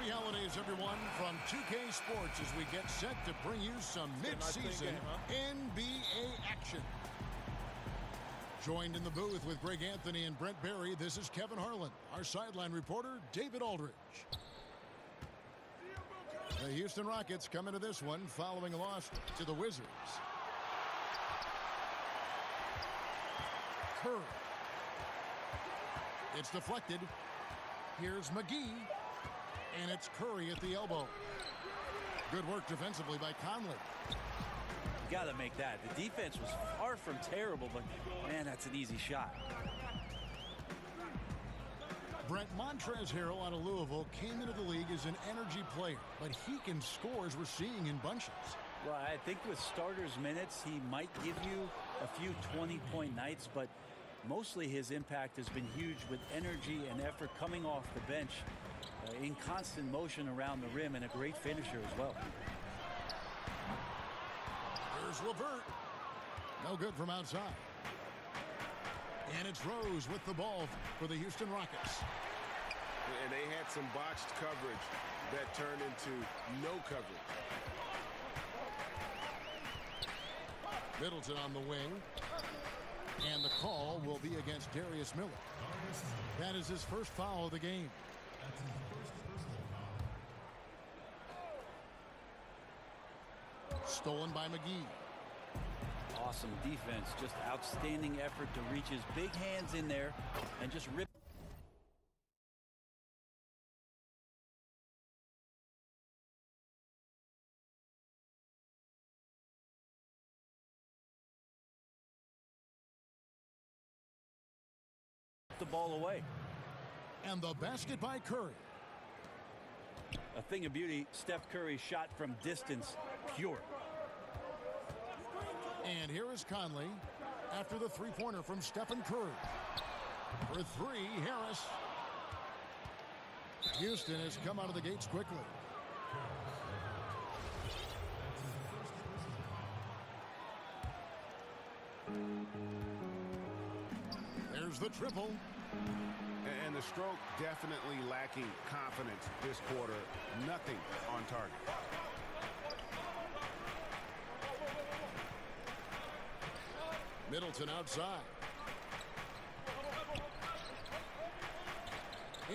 Happy holidays, everyone, from 2K Sports as we get set to bring you some mid-season NBA action. Joined in the booth with Greg Anthony and Brent Barry, this is Kevin Harlan. Our sideline reporter, David Aldridge. The Houston Rockets come into this one following a loss to the Wizards. Curry. It's deflected. Here's McGee. And it's Curry at the elbow. Good work defensively by Conley. You got to make that. The defense was far from terrible, but, man, that's an easy shot. Brent, Montrezl Harrell out of Louisville came into the league as an energy player, but he can score as we're seeing in bunches. Well, I think with starters minutes, he might give you a few 20-point nights, but mostly his impact has been huge with energy and effort coming off the bench, in constant motion around the rim, and a great finisher as well. There's LeVert. No good from outside. And it's Rose with the ball for the Houston Rockets. And they had some botched coverage that turned into no coverage. Middleton on the wing. And the call will be against Darius Miller. That is his first foul of the game. Stolen by McGee. Awesome defense. Just outstanding effort to reach his big hands in there and just rip the ball away. And the basket by Curry. A thing of beauty. Steph Curry's shot from distance, pure. And here is Conley after the three-pointer from Stephen Curry. For three, Harris. Houston has come out of the gates quickly. There's the triple. And the stroke definitely lacking confidence this quarter. Nothing on target. Middleton outside.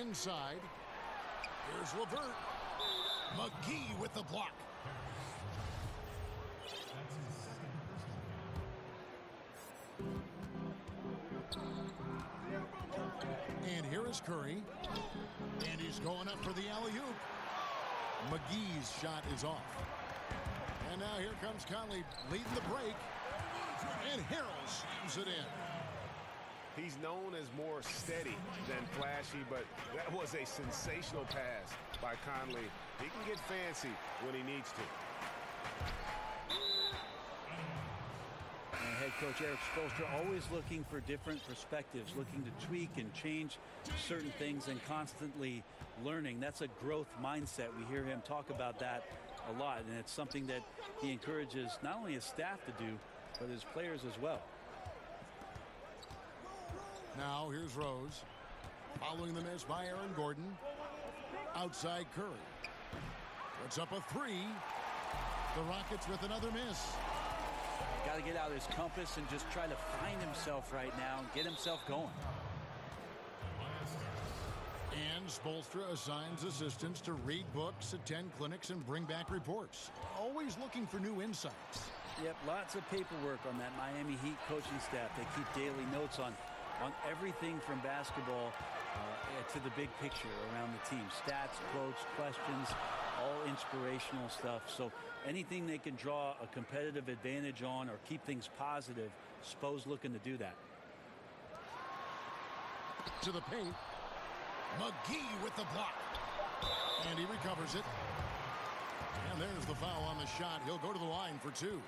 Inside. Here's LeVert. McGee with the block. And here is Curry. And he's going up for the alley-oop. McGee's shot is off. And now here comes Conley leading the break. And Harrell slams it in. He's known as more steady than flashy, but that was a sensational pass by Conley. He can get fancy when he needs to. And head coach Eric Spoelstra always looking for different perspectives, looking to tweak and change certain things and constantly learning. That's a growth mindset. We hear him talk about that a lot, and it's something that he encourages not only his staff to do, but his players as well. Now here's Rose. Following the miss by Aaron Gordon. Outside Curry. Puts up a three. The Rockets with another miss. Got to get out his compass and just try to find himself right now and get himself going. And Spoelstra assigns assistants to read books, attend clinics, and bring back reports. Always looking for new insights. Yep, lots of paperwork on that Miami Heat coaching staff. They keep daily notes on everything from basketball to the big picture around the team. Stats, quotes, questions, all inspirational stuff. So anything they can draw a competitive advantage on or keep things positive, Spo's looking to do that. To the paint. McGee with the block. And he recovers it. And there's the foul on the shot. He'll go to the line for two.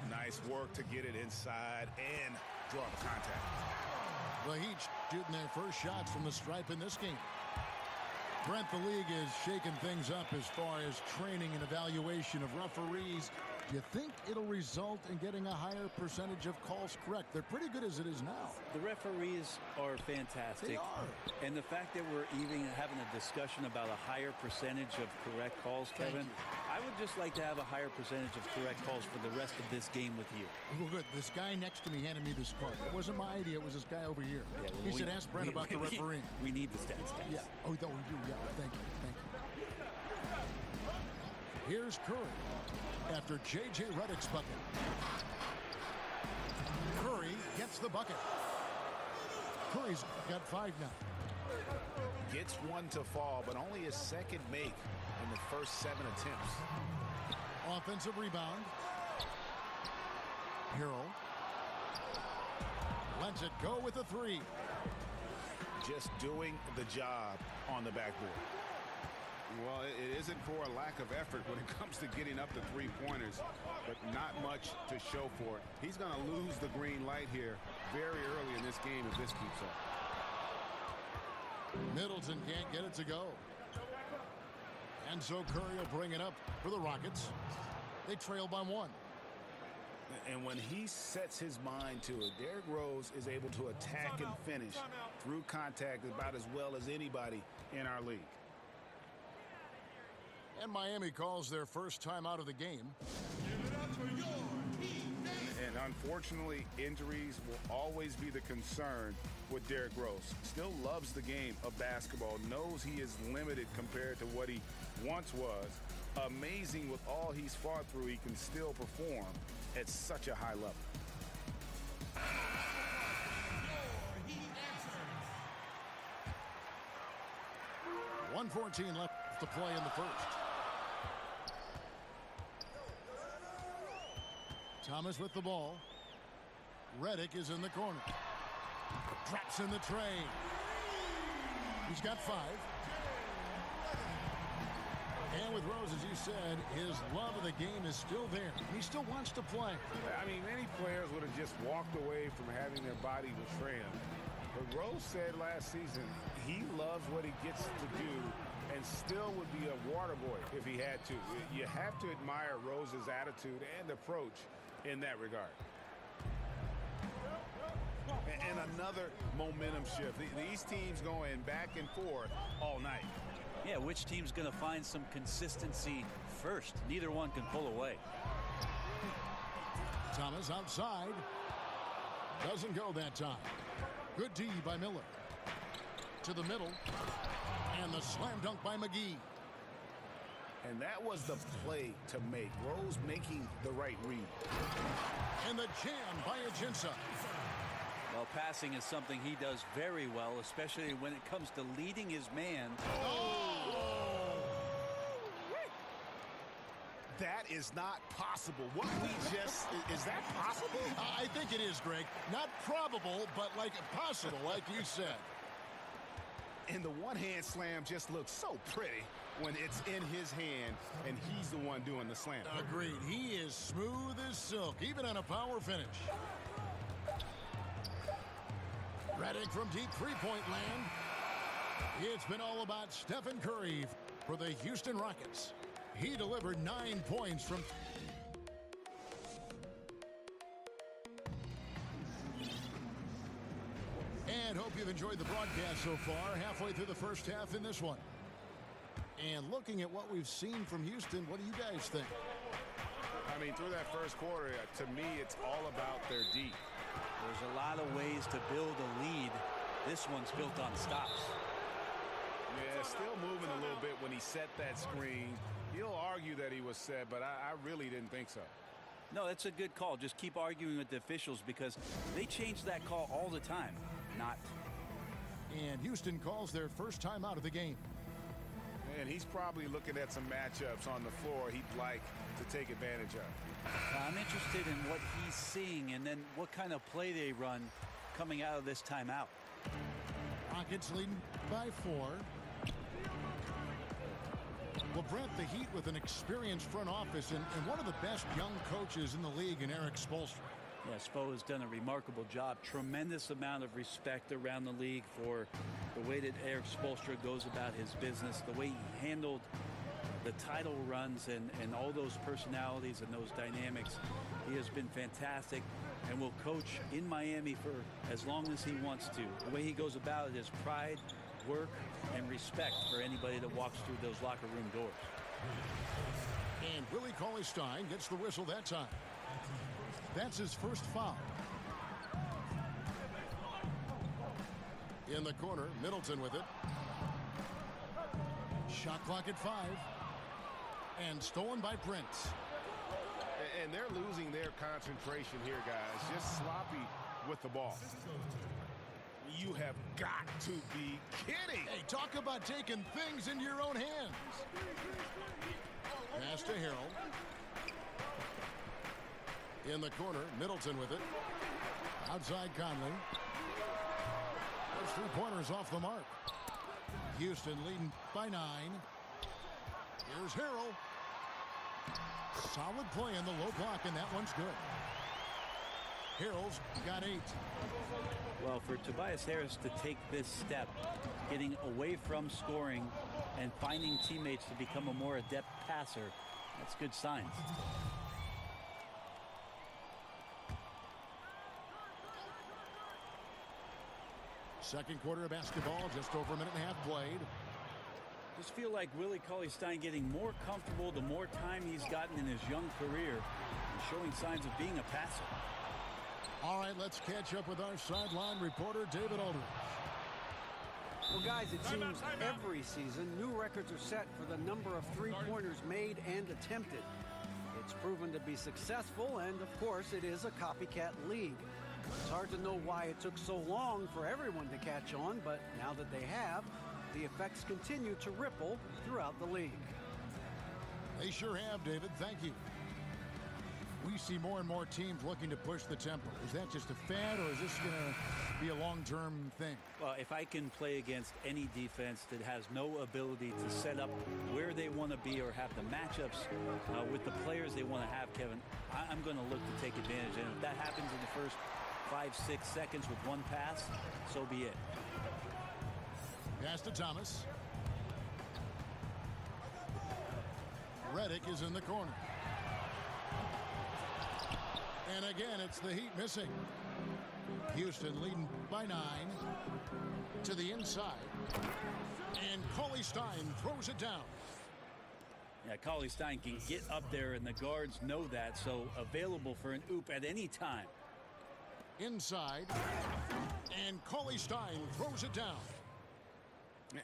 Nice work to get it inside and draw the contact. The Heat shooting their first shots from the stripe in this game. Brent, the league is shaking things up as far as training and evaluation of referees. Do you think it'll result in getting a higher percentage of calls correct? They're pretty good as it is now. The referees are fantastic. They are. And the fact that we're even having a discussion about a higher percentage of correct calls, Kevin, I would just like to have a higher percentage of correct calls for the rest of this game with you. Well, good. This guy next to me handed me this card. It wasn't my idea. It was this guy over here. Yeah, well, he said, ask Brent about the refereeing. We need the stats, guys. Yeah. Oh, no, we do. Yeah. Thank you. Thank you. Here's Curry after J.J. Redick's bucket. Curry gets the bucket. Curry's got 5 now. Gets one to fall, but only his second make in the first 7 attempts. Offensive rebound. Harrell lets it go with a 3. Just doing the job on the backboard. Well, it isn't for a lack of effort when it comes to getting up the 3-pointers, but not much to show for it. He's going to lose the green light here very early in this game if this keeps up. Middleton can't get it to go. And so Curry will bring it up for the Rockets. They trail by 1. And when he sets his mind to it, Derrick Rose is able to attack and finish through contact about as well as anybody in our league. And Miami calls their first time out of the game. And unfortunately, injuries will always be the concern with Derrick Rose. Still loves the game of basketball, knows he is limited compared to what he once was. Amazing with all he's fought through, he can still perform at such a high level. 1:14 left to play in the first. Thomas with the ball. Redick is in the corner. Drops in the tray. He's got 5. And with Rose, as you said, his love of the game is still there. He still wants to play. I mean, many players would have just walked away from having their body betray him. But Rose said last season he loves what he gets to do and still would be a water boy if he had to. You have to admire Rose's attitude and approach in that regard. And another momentum shift. These teams going back and forth all night. Yeah, which team's going to find some consistency first? Neither one can pull away. Thomas outside. Doesn't go that time. Good D by Miller. To the middle. And the slam dunk by McGee. And that was the play to make. Rose making the right read. And the jam by Ajinça. Well, passing is something he does very well, especially when it comes to leading his man. Oh! That is not possible. What we just, is that possible? I think it is, Greg. Not probable, but like possible, like you said. And the one-hand slam just looks so pretty when it's in his hand and he's the one doing the slam. Agreed. He is smooth as silk, even on a power finish. Redick from deep three-point land. It's been all about Stephen Curry for the Houston Rockets. He delivered 9 points from... And hope you've enjoyed the broadcast so far. Halfway through the first half in this one. And looking at what we've seen from Houston, what do you guys think? I mean, through that first quarter, to me, it's all about their D. There's a lot of ways to build a lead. This one's built on stops. Yeah, still moving a little bit when he set that screen. He'll argue that he was set, but I really didn't think so. No, that's a good call. Just keep arguing with the officials because they change that call all the time. Not. And Houston calls their first time out of the game. And he's probably looking at some matchups on the floor he'd like to take advantage of. I'm interested in what he's seeing and then what kind of play they run coming out of this timeout. Rockets leading by 4. Well, Brent, the Heat with an experienced front office and one of the best young coaches in the league in Eric Spoelstra. Yeah, Spo has done a remarkable job. Tremendous amount of respect around the league for the way that Eric Spoelstra goes about his business, the way he handled the title runs and all those personalities and those dynamics. He has been fantastic and will coach in Miami for as long as he wants to. The way he goes about it is pride, work, and respect for anybody that walks through those locker room doors. And Willie Cauley-Stein gets the whistle that time. That's his first foul. In the corner, Middleton with it. Shot clock at 5. And stolen by Prince. And they're losing their concentration here, guys. Just sloppy with the ball. You have got to be kidding. Hey, talk about taking things into your own hands. Pass to Harrell. In the corner, Middleton with it. Outside Conley. Those 3-pointers off the mark. Houston leading by 9. Here's Harrell. Solid play in the low block, and that one's good. Harrell's got 8. Well, for Tobias Harris to take this step, getting away from scoring and finding teammates to become a more adept passer, that's good signs. Second quarter of basketball, just over a minute and a half played. Just feel like Willie Cauley-Stein getting more comfortable the more time he's gotten in his young career and showing signs of being a passer. All right, let's catch up with our sideline reporter, David Aldridge. Well, guys, it seems every season new records are set for the number of three-pointers made and attempted. It's proven to be successful, and of course, it is a copycat league. It's hard to know why it took so long for everyone to catch on, but now that they have, the effects continue to ripple throughout the league. They sure have, David. Thank you. We see more and more teams looking to push the tempo. Is that just a fad, or is this going to be a long-term thing? Well, if I can play against any defense that has no ability to set up where they want to be or have the matchups with the players they want to have, Kevin, I'm going to look to take advantage. And if that happens in the first 5-6 seconds with one pass, so be it. Pass to Thomas. Redick is in the corner. And again, it's the Heat missing. Houston leading by 9 to the inside. And Cauley-Stein throws it down. Yeah, Cauley-Stein can get up there, and the guards know that, so available for an oop at any time. Inside. And Cauley-Stein throws it down.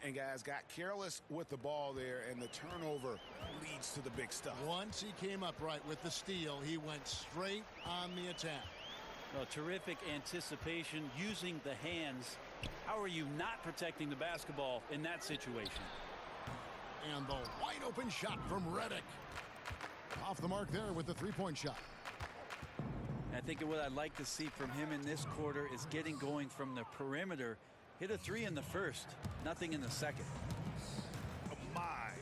And guys got careless with the ball there, and the turnover leads to the big stuff. Once he came up right with the steal, he went straight on the attack. Well, terrific anticipation using the hands. How are you not protecting the basketball in that situation? And the wide open shot from Redick. Off the mark there with the three-point shot. I think what I'd like to see from him in this quarter is getting going from the perimeter. Hit a 3 in the first, nothing in the second. Oh, my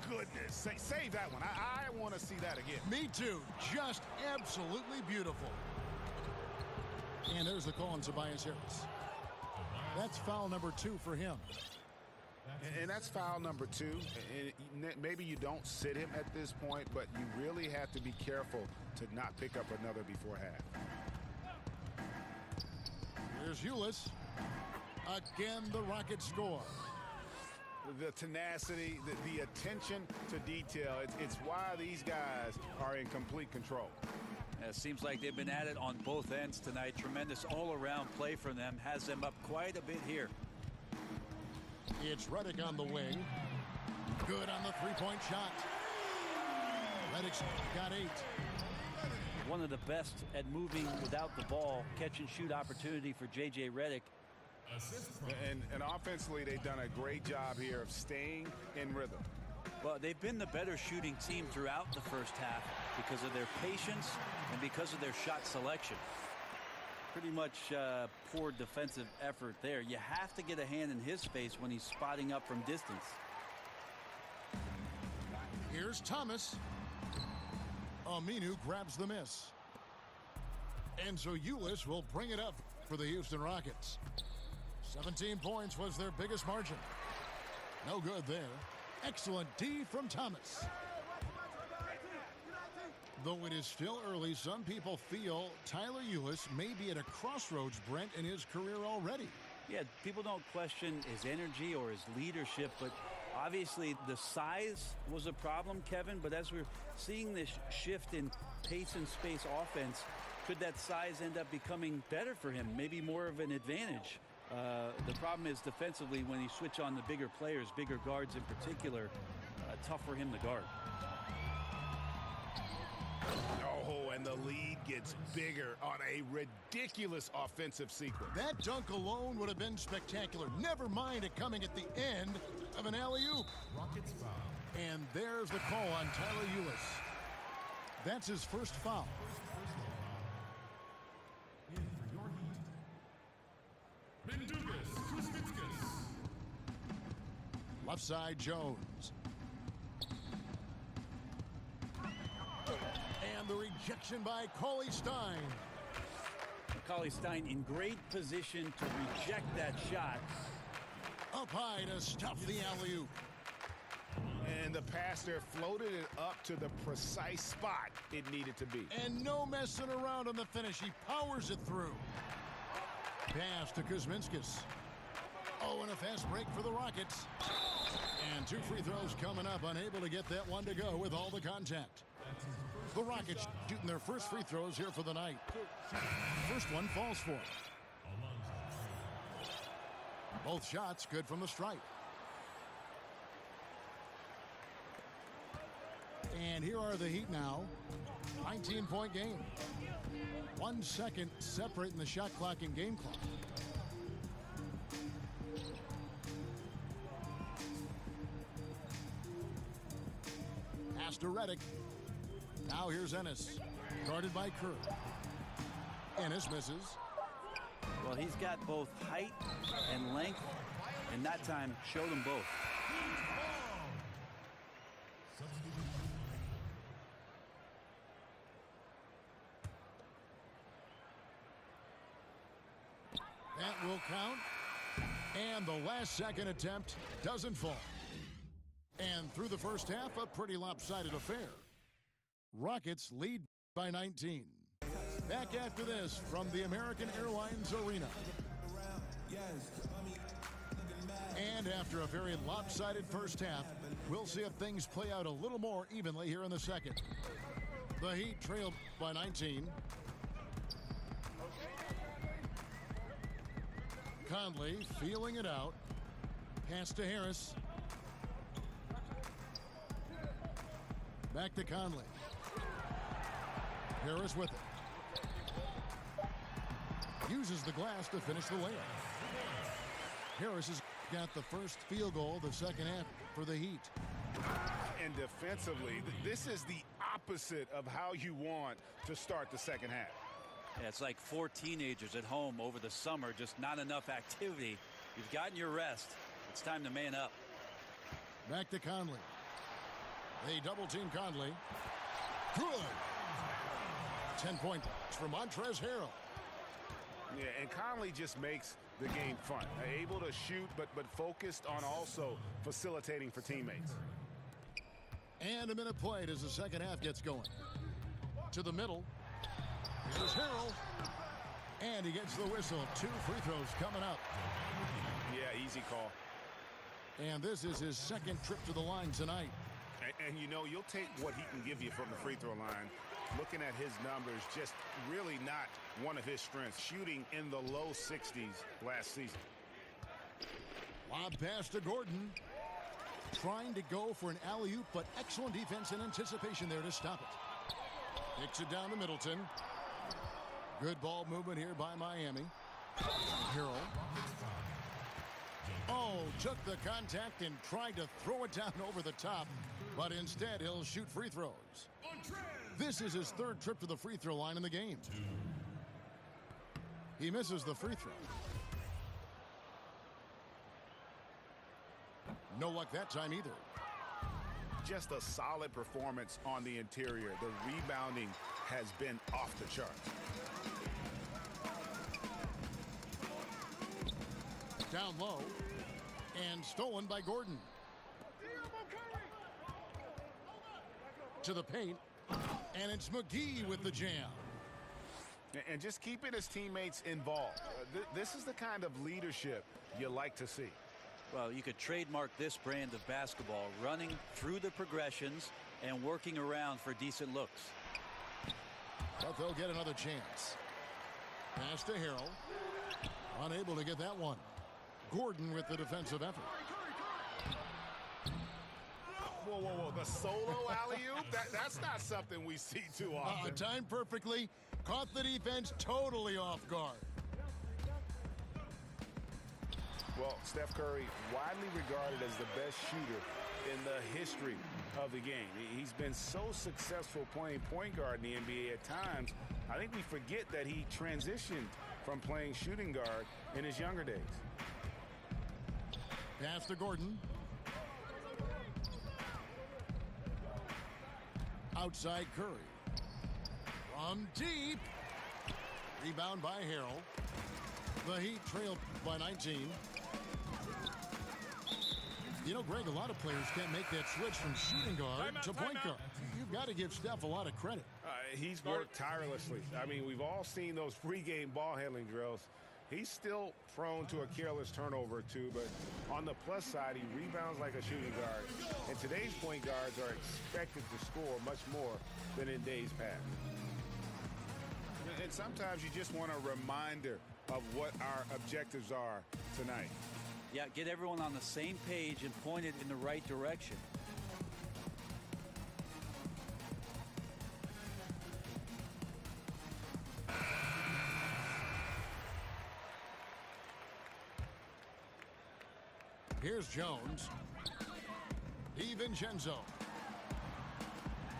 goodness. Save that one. I want to see that again. Me too. Just absolutely beautiful. And there's the call on Tobias Harris. That's foul number 2 for him. And that's foul number 2. And maybe you don't sit him at this point, but you really have to be careful to not pick up another before half. Here's Ulis. Again, the Rockets score. The tenacity, the attention to detail, it's why these guys are in complete control. It seems like they've been at it on both ends tonight. Tremendous all-around play from them. Has them up quite a bit here. It's Redick on the wing. Good on the three-point shot. Redick's got 8. One of the best at moving without the ball. Catch-and-shoot opportunity for J.J. Redick. And offensively, they've done a great job here of staying in rhythm. Well, they've been the better shooting team throughout the first half because of their patience and because of their shot selection. Pretty much poor defensive effort there. You have to get a hand in his face when he's spotting up from distance. Here's Thomas. Aminu grabs the miss. And so Ulis will bring it up for the Houston Rockets. 17 points was their biggest margin. No good there. Excellent D from Thomas. Though it is still early, some people feel Tyler Ulis may be at a crossroads, Brent, in his career already. Yeah, people don't question his energy or his leadership, but obviously the size was a problem, Kevin. But as we're seeing this shift in pace and space offense, could that size end up becoming better for him, maybe more of an advantage? The problem is defensively when you switch on the bigger players, bigger guards in particular, tough for him to guard. Oh, and the lead gets bigger on a ridiculous offensive sequence. That dunk alone would have been spectacular. Never mind it coming at the end of an alley-oop. And there's the call on Tyler Ulis. That's his first foul. Left side, Jones. And the rejection by Cauley Stein. Cauley Stein in great position to reject that shot. Up high to stuff the alley-oop. And the passer floated it up to the precise spot it needed to be. And no messing around on the finish. He powers it through. Pass to Kuzminskis. Oh, and a fast break for the Rockets. And 2 free throws coming up, unable to get that one to go with all the contact. The Rockets shooting their first free throws here for the night. First one falls for. Both shots good from the stripe. And here are the Heat now. 19-point game. 1 second separating the shot clock and game clock. Pass to Redick. Now here's Ennis. Guarded by Kerr. Ennis misses. Well, he's got both height and length, and that time showed them both. That will count. And the last second attempt doesn't fall. And through the first half, a pretty lopsided affair. Rockets lead by 19. Back after this from the American Airlines Arena. And after a very lopsided first half, we'll see if things play out a little more evenly here in the second. The Heat trail by 19. Conley feeling it out. Pass to Harris. Back to Conley. Harris with it. Uses the glass to finish the layup. Harris has got the first field goal of the second half for the Heat. And defensively, this is the opposite of how you want to start the second half. Yeah, it's like 4 teenagers at home over the summer, just not enough activity. You've gotten your rest. It's time to man up. Back to Conley. They double team Conley. Good. 10 points for Montrezl Harrell. Yeah, and Conley just makes the game fun. Able to shoot, but focused on also facilitating for teammates. And a minute played as the second half gets going. To the middle. Here's Harrell. And he gets the whistle. 2 free throws coming up. Yeah, easy call. And this is his second trip to the line tonight. And you know, you'll take what he can give you from the free throw line. Looking at his numbers, just really not one of his strengths. Shooting in the low 60s last season. Lob pass to Gordon. Trying to go for an alley-oop, but excellent defense and anticipation there to stop it. Kicks it down to Middleton. Good ball movement here by Miami. Harrell. Oh, took the contact and tried to throw it down over the top, but instead he'll shoot free throws. This is his 3rd trip to the free throw line in the game. He misses the free throw. No luck that time either. Just a solid performance on the interior. The rebounding has been off the charts. Down low and stolen by Gordon. To the paint, and it's McGee with the jam. And just keeping his teammates involved. This is the kind of leadership you like to see. Well, you could trademark this brand of basketball, running through the progressions and working around for decent looks. But they'll get another chance. Pass to Harrell. Unable to get that one. Gordon with the defensive effort. Whoa, whoa, whoa. The solo alley-oop? That's not something we see too often. Timed perfectly. Caught the defense totally off guard. Well, Steph Curry, widely regarded as the best shooter in the history of the game. He's been so successful playing point guard in the NBA at times. I think we forget that he transitioned from playing shooting guard in his younger days. Pass to Gordon. Outside Curry. From deep. Rebound by Harrell. The Heat trail by 19. You know, Greg, a lot of players can't make that switch from shooting guard to point guard. You've got to give Steph a lot of credit. He's worked tirelessly. I mean, we've all seen those pregame ball handling drills. He's still prone to a careless turnover or two, but on the plus side, he rebounds like a shooting guard. And today's point guards are expected to score much more than in days past. And sometimes you just want a reminder of what our objectives are tonight. Yeah, get everyone on the same page and point it in the right direction. Here's Jones. DiVincenzo.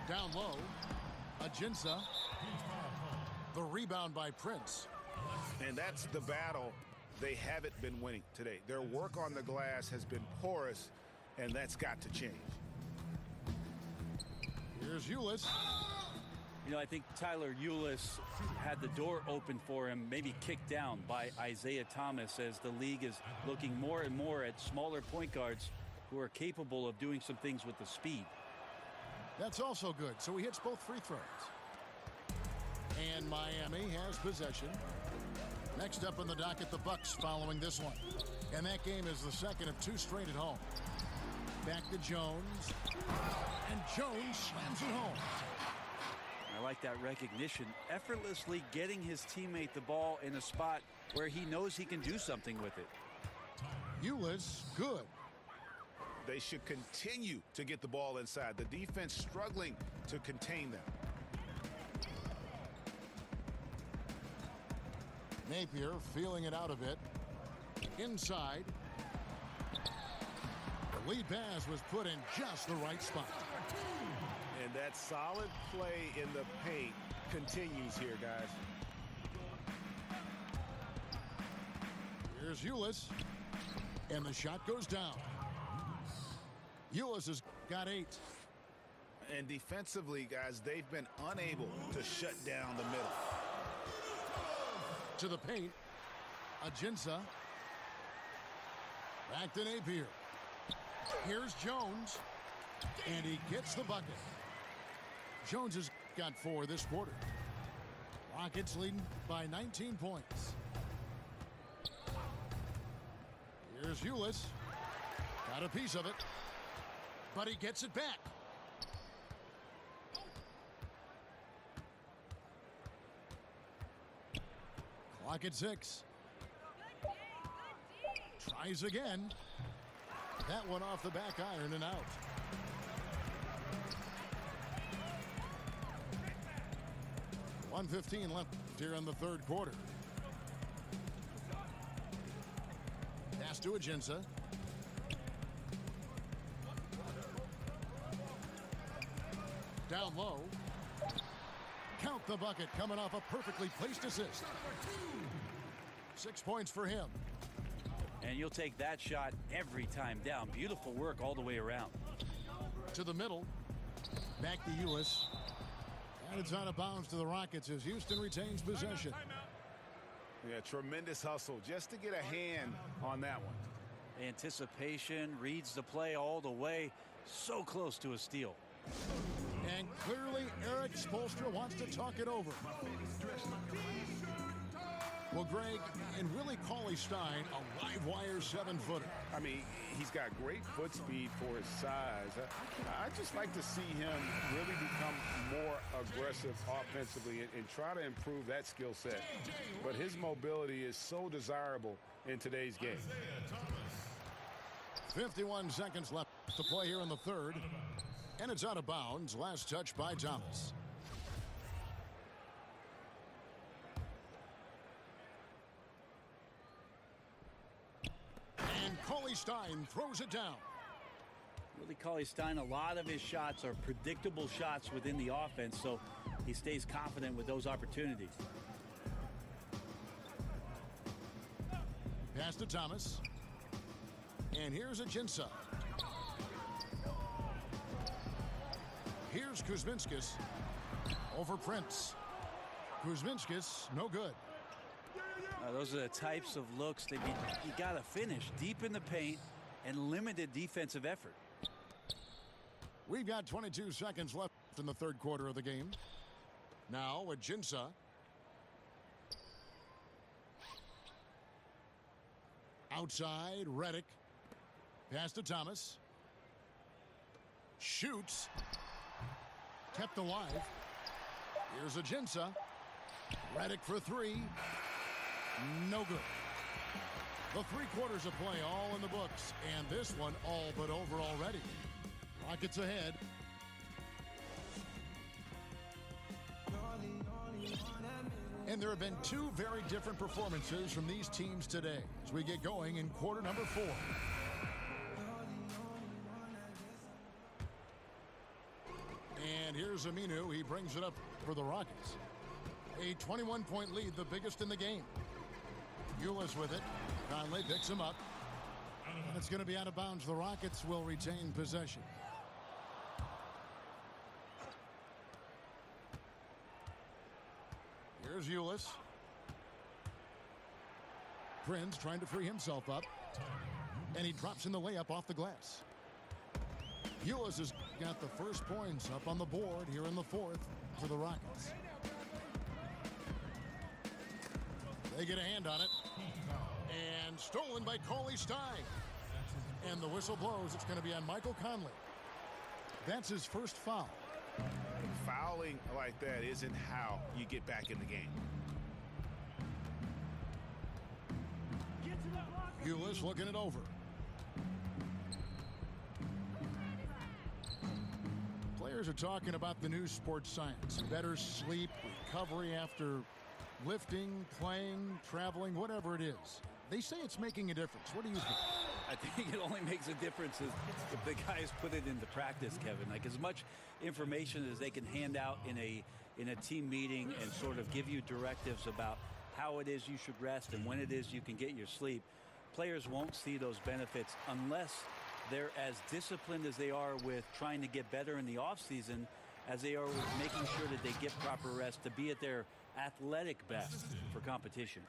Down low. Ajinça. The rebound by Prince. And that's the battle they haven't been winning today. Their work on the glass has been porous, and that's got to change. Here's Ulis. You know, I think Tyler Ulis had the door open for him, maybe kicked down by Isaiah Thomas, as the league is looking more and more at smaller point guards who are capable of doing some things with the speed. That's also good. So he hits both free throws. And Miami has possession. Next up on the docket, the Bucks following this one. And that game is the second of two straight at home. Back to Jones. And Jones slams it home. I like that recognition. Effortlessly getting his teammate the ball in a spot where he knows he can do something with it. Ulis, good. They should continue to get the ball inside. The defense struggling to contain them. Napier feeling it out a bit. Inside. The lead pass was put in just the right spot. And that solid play in the paint continues here, guys. Here's Ulis. And the shot goes down. Ulis has got 8. And defensively, guys, they've been unable to shut down the middle. To the paint. Ajinça. Back to Napier. Here's Jones. And he gets the bucket. Jones has got 4 this quarter. Rockets leading by 19 points. Here's Ulis. Got a piece of it. But he gets it back. Clock at 6. Tries again. That one off the back iron and out. .115 left here in the third quarter. Pass to Ajinça. Down low. Count the bucket coming off a perfectly placed assist. 6 points for him. And you'll take that shot every time down. Beautiful work all the way around. To the middle. Back to Ulis. And it's out of bounds to the Rockets as Houston retains possession. Yeah, tremendous hustle just to get a hand on that one. Anticipation, reads the play all the way. So close to a steal. And clearly Eric Spoelstra wants to talk it over. Well, Greg, and Willie Cauley-Stein, a live wire 7-footer. I mean, he's got great foot speed for his size. I just like to see him really become more aggressive offensively and try to improve that skill set. But his mobility is so desirable in today's game. 51 seconds left to play here in the third. And it's out of bounds. Last touch by Thomas. And Cauley-Stein throws it down. Willie Cauley-Stein, a lot of his shots are predictable shots within the offense, so he stays confident with those opportunities. Pass to Thomas. And here's Ajinça. Here's Kuzminskis over Prince. Kuzminskis, no good. Those are the types of looks that you got to finish deep in the paint and limited defensive effort. We've got 22 seconds left in the third quarter of the game. Now Ajinça. Outside, Redick. Pass to Thomas. Shoots. Kept alive. Here's Ajinça. Redick for three. No good. The 3 quarters of play all in the books, and this one all but over already. Rockets ahead. And there have been 2 very different performances from these teams today as we get going in quarter number 4. And here's Aminu. He brings it up for the Rockets. A 21-point lead, the biggest in the game. Ulis with it. Conley picks him up. And it's going to be out of bounds. The Rockets will retain possession. Here's Ulis. Prince trying to free himself up. And he drops in the layup off the glass. Ulis has got the first points up on the board here in the fourth for the Rockets. They get a hand on it. And stolen by Cauley-Stein. And the whistle blows. It's going to be on Michael Conley. That's his first foul. Fouling like that isn't how you get back in the game. Ulis looking it over. Players are talking about the new sports science. Better sleep, recovery after lifting, playing, traveling, whatever it is. They say it's making a difference. What do you think? I think it only makes a difference if the guys put it into practice, Kevin. Like as much information as they can hand out in a team meeting and sort of give you directives about how it is you should rest and when it is you can get your sleep. Players won't see those benefits unless they're as disciplined as they are with trying to get better in the offseason as they are with making sure that they get proper rest to be at their athletic best for competition.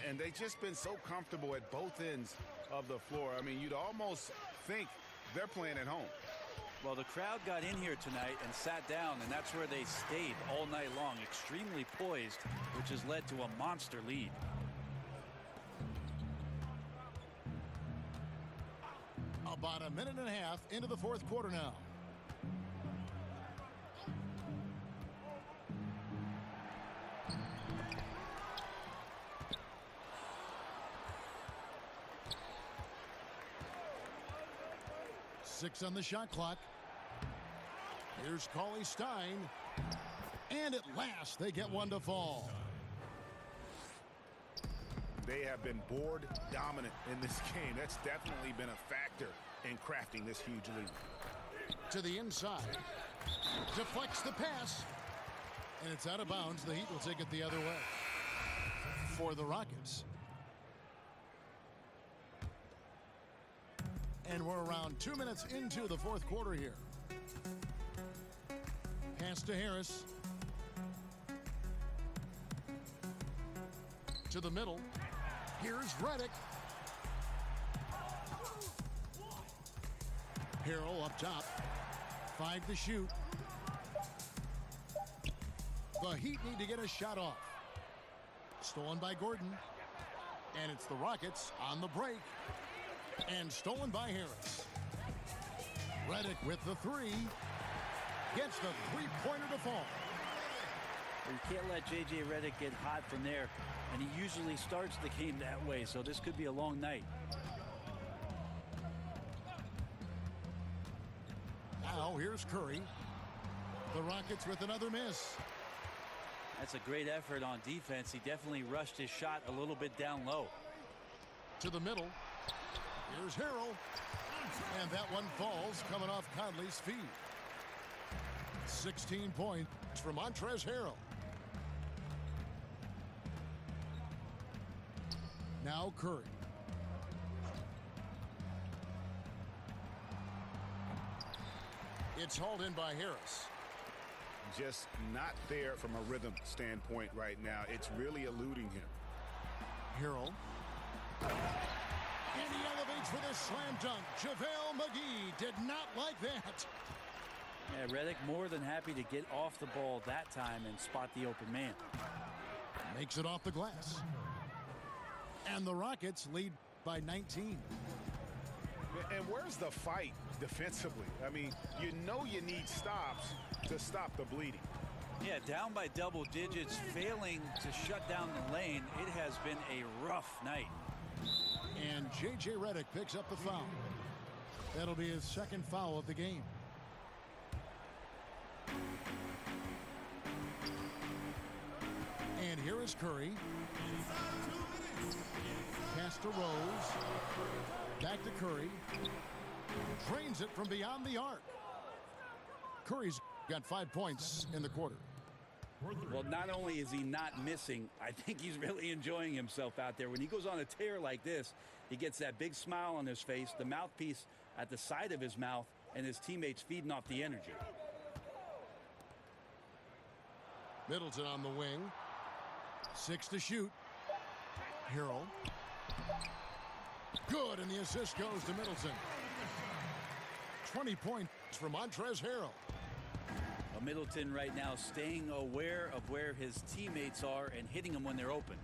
And they've just been so comfortable at both ends of the floor. I mean, you'd almost think they're playing at home. Well, the crowd got in here tonight and sat down, and that's where they stayed all night long, extremely poised, which has led to a monster lead. About a minute and a half into the fourth quarter now. Six on the shot clock. Here's Cauley-Stein. And at last, they get one to fall. They have been board dominant in this game. That's definitely been a factor in crafting this huge lead. To the inside. Deflects the pass. And it's out of bounds. The Heat will take it the other way. For the Rockets. And we're around 2 minutes into the fourth quarter here. Pass to Harris. To the middle. Here's Redick. Harrell up top. 5 to shoot. The Heat need to get a shot off. Stolen by Gordon. And it's the Rockets on the break. And stolen by Harris. Redick with the three. Gets the three-pointer to fall. You can't let J.J. Redick get hot from there. And he usually starts the game that way. So this could be a long night. Now here's Curry. The Rockets with another miss. That's a great effort on defense. He definitely rushed his shot a little bit down low. To the middle. Here's Harrell. And that one falls coming off Conley's feet. 16 points for Montrezl Harrell. Now Curry. It's hauled in by Harris. Just not there from a rhythm standpoint right now. It's really eluding him. Harrell. And he elevates for the slam dunk. JaVale McGee did not like that. Yeah, Redick more than happy to get off the ball that time and spot the open man. Makes it off the glass. And the Rockets lead by 19. And where's the fight defensively? I mean, you know you need stops to stop the bleeding. Yeah, down by double digits, failing to shut down the lane. It has been a rough night. And J.J. Redick picks up the foul. That'll be his second foul of the game. And here is Curry. Pass to Rose. Back to Curry. Drains it from beyond the arc. Curry's got 5 points in the quarter. Well, not only is he not missing, I think he's really enjoying himself out there. When he goes on a tear like this, he gets that big smile on his face, the mouthpiece at the side of his mouth, and his teammates feeding off the energy. Middleton on the wing. 6 to shoot. Harrell. Good, and the assist goes to Middleton. 20 points for Montrezl Harrell. Middleton right now staying aware of where his teammates are and hitting them when they're open.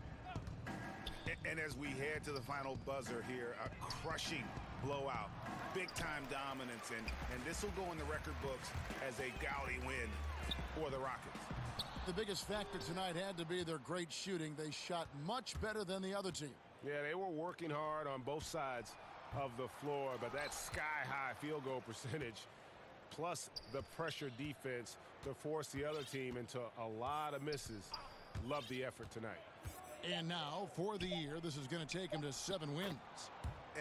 And as we head to the final buzzer here, a crushing blowout, big-time dominance, and this will go in the record books as a gaudy win for the Rockets. The biggest factor tonight had to be their great shooting. They shot much better than the other team. Yeah, they were working hard on both sides of the floor, but that sky-high field goal percentage plus the pressure defense to force the other team into a lot of misses. Love the effort tonight. And now, for the year, this is going to take them to 7 wins.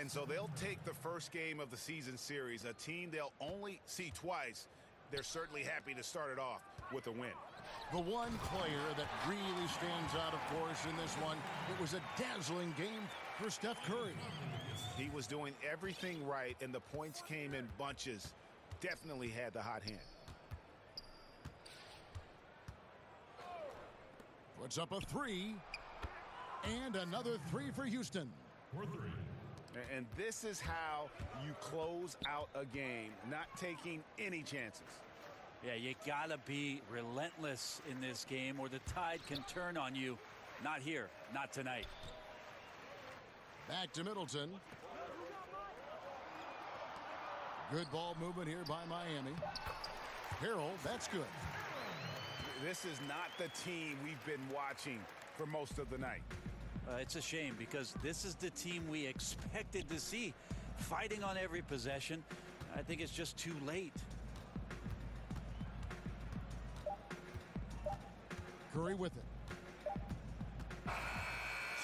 And so they'll take the first game of the season series, a team they'll only see twice. They're certainly happy to start it off with a win. The one player that really stands out, of course, in this one, it was a dazzling game for Steph Curry. He was doing everything right, and the points came in bunches. Definitely had the hot hand. Puts up a 3. And another 3 for Houston. And this is how you close out a game, not taking any chances. Yeah, you gotta be relentless in this game or the tide can turn on you. Not here, not tonight. Back to Middleton. Good ball movement here by Miami. Harrell, that's good. This is not the team we've been watching for most of the night. It's a shame because this is the team we expected to see fighting on every possession. I think it's just too late. Curry with it.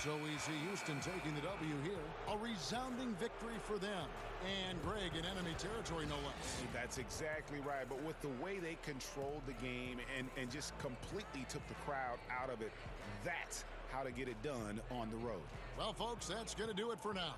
So we see Houston taking the W here. A resounding victory for them. And Greg in enemy territory, no less. That's exactly right. But with the way they controlled the game and just completely took the crowd out of it, that's how to get it done on the road. Well, folks, that's going to do it for now.